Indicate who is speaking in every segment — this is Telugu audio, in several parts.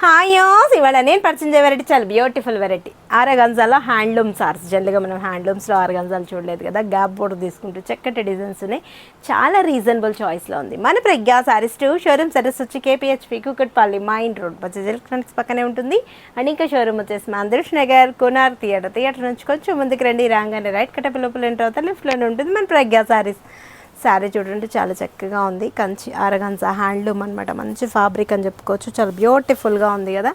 Speaker 1: హాయోస్ ఇవాళ నేను పరిచయం చేయ వెరైటీ చాలా బ్యూటిఫుల్ వెరైటీ ఆరగంజాలో హ్యాండ్లూమ్ సారీస్. జనరల్గా మనం హ్యాండ్లూమ్స్లో ఆరగంజాలు చూడలేదు కదా. గ్యాప్ బోర్డర్ తీసుకుంటూ చక్కటి డిజైన్స్ ఉన్నాయి. చాలా రీజనబుల్ చాయిస్లో ఉంది మన ప్రజ్ఞా సారీస్ 2. షోరూమ్ సర్వీస్ వచ్చి KPHB Kukatpally main road Bajaj electronics పక్కనే ఉంటుంది. అండ్ ఇంకా షోరూమ్ వచ్చేసి మందిర్ష్ నగర్ కునార్ థియేటర్ నుంచి కొంచెం ముందుకు రండి. రాగానే రైట్ కట్టప లోపల ఎంటర్ అవుతా లెఫ్ట్లోనే ఉంటుంది మన ప్రజ్ఞా సారీస్. శారీ చూడండి చాలా చక్కగా ఉంది. కంచి ఆరగంజా హ్యాండ్లూమ్ అనమాట. మంచి ఫ్యాబ్రిక్ అని చెప్పుకోవచ్చు. చాలా బ్యూటిఫుల్గా ఉంది కదా.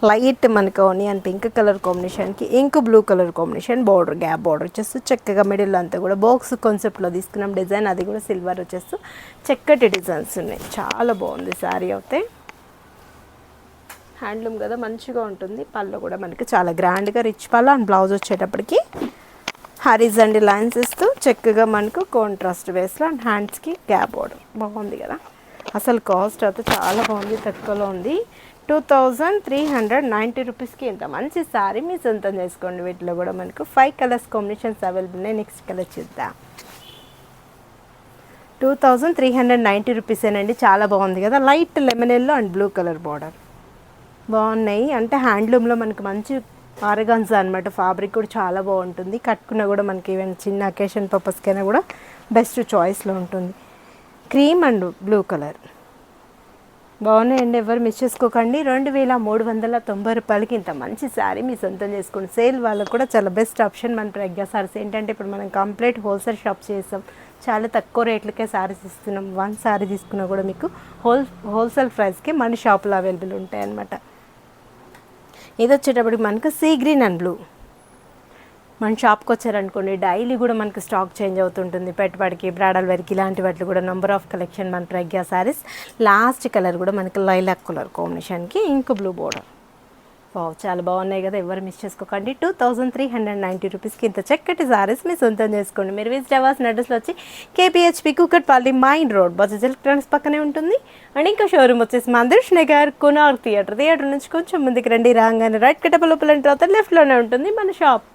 Speaker 1: లైట్ మనకు ఆనియన్ పింక్ కలర్ కాంబినేషన్కి ink blue colour combination border gap border వచ్చేస్తూ చక్కగా మిడిల్ అంతా కూడా బాక్స్ కాన్సెప్ట్లో తీసుకున్నాం డిజైన్. అది కూడా సిల్వర్ వచ్చేస్తూ చక్కటి డిజైన్స్ ఉన్నాయి. చాలా బాగుంది శారీ అయితే. హ్యాండ్లూమ్ కదా మంచిగా ఉంటుంది. పళ్ళు కూడా మనకి చాలా గ్రాండ్గా రిచ్ పళ్ళు అండ్ బ్లౌజ్ వచ్చేటప్పటికి హారిజాంటల్ లైన్స్ ఇస్తూ చక్కగా మనకు కాంట్రాస్ట్ వేస్లో అండ్ హ్యాండ్స్కి గ్యాప్ బోర్డర్ బాగుంది కదా. అసలు కాస్ట్ అయితే చాలా బాగుంది, తక్కువలో ఉంది. 2390 రూపీస్కి ఇంత మంచి శారీ మీ సొంతం చేసుకోండి. వీటిలో కూడా మనకు 5 కలర్స్ కాంబినేషన్స్ అవైలబుల్ ఉన్నాయి. నెక్స్ట్ కలర్ చూద్దాం. 2390 రూపీసేనండి. చాలా బాగుంది కదా. Light lemon yellow and blue colour border బాగున్నాయి. అంటే హ్యాండ్లూమ్లో మనకు మంచి ఆరగంజా అనమాట. ఫ్యాబ్రిక్ కూడా చాలా బాగుంటుంది. కట్టుకున్నా కూడా మనకి ఈవెన్ చిన్న అకేషన్ పర్పస్కైనా కూడా బెస్ట్ చాయిస్లో ఉంటుంది. క్రీమ్ అండ్ బ్లూ కలర్ బాగున్నాయండి. ఎవరు మిస్ చేసుకోకండి. 2390 రూపాయలకి ఇంత మంచి శారీ మీ సొంతం చేసుకోండి. సేల్ వాళ్ళకు కూడా చాలా బెస్ట్ ఆప్షన్ మన ప్రజ్ఞా సారీస్. ఏంటంటే ఇప్పుడు మనం కంప్లీట్ హోల్సేల్ షాప్ చేస్తాం. చాలా తక్కువ రేట్లకే శారీస్ ఇస్తున్నాం. 1 శారీ తీసుకున్నా కూడా మీకు హోల్సేల్ ప్రైస్కి మన షాప్లో అవైలబుల్ ఉంటాయి అన్నమాట. ఇది వచ్చేటప్పటికి మనకు సీ గ్రీన్ అండ్ బ్లూ. మన షాప్కి వచ్చారనుకోండి డైలీ కూడా మనకు స్టాక్ చేంజ్ అవుతుంటుంది. పెట్టుబడికి బ్రాడల్ వేర్కి ఇలాంటి వాటికి కూడా నెంబర్ ఆఫ్ కలెక్షన్ మన ప్రజ్ఞా సారీస్. లాస్ట్ కలర్ కూడా మనకి లైలాక్ కలర్ కాంబినేషన్కి ఇంక్ బ్లూ బోర్డర్ చాలా బాగున్నాయి కదా. ఎవరు మిస్ చేసుకోకండి. 2390 రూపీస్కి ఇంత చక్కటి సారీస్ మీ సొంతం చేసుకోండి. మీరు విజిట్ అవ్వాల్సిన అడ్రస్లో వచ్చి KPHB Kukatpally main road Bajaj electronics పక్కనే ఉంటుంది. అండ్ ఇంకా షోరూమ్ వచ్చేసి మందిర్ష్ నగర్ కునార్ థియేటర్ నుంచి కొంచెం ముందుకు రండి. రాగానే రైట్ కట్టప లోపల ఎంటర్ అవుతారు లెఫ్ట్లోనే ఉంటుంది మన షాప్.